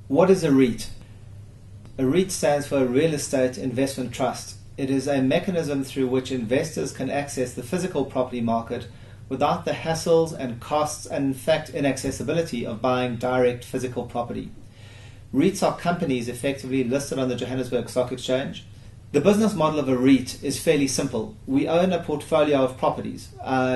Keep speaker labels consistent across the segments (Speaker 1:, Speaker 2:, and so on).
Speaker 1: What is a REIT? A REIT stands for a Real Estate Investment Trust. It is a mechanism through which investors can access the physical property market without the hassles and costs and, in fact, inaccessibility of buying direct physical property. REITs are companies effectively listed on the Johannesburg Stock Exchange. The business model of a REIT is fairly simple. We own a portfolio of properties.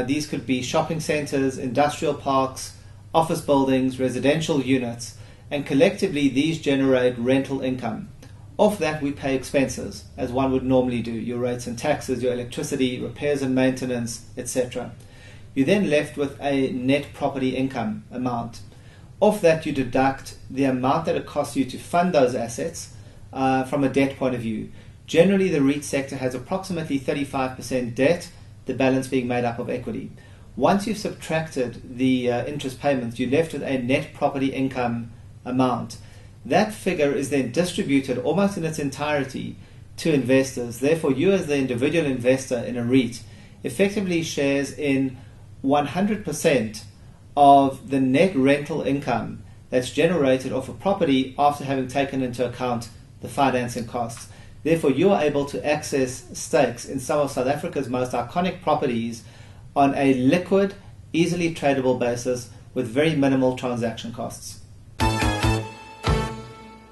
Speaker 1: These could be shopping centres, industrial parks, office buildings, residential units, and collectively these generate rental income. Off that we pay expenses, as one would normally do, your rates and taxes, your electricity, repairs and maintenance, etc. You're then left with a net property income amount. Off that you deduct the amount that it costs you to fund those assets from a debt point of view. Generally the REIT sector has approximately 35% debt, the balance being made up of equity. Once you've subtracted the interest payments, you're left with a net property income amount. That figure is then distributed almost in its entirety to investors. Therefore, you as the individual investor in a REIT effectively shares in 100% of the net rental income that's generated off a property after having taken into account the financing costs. Therefore, you are able to access stakes in some of South Africa's most iconic properties on a liquid, easily tradable basis with very minimal transaction costs.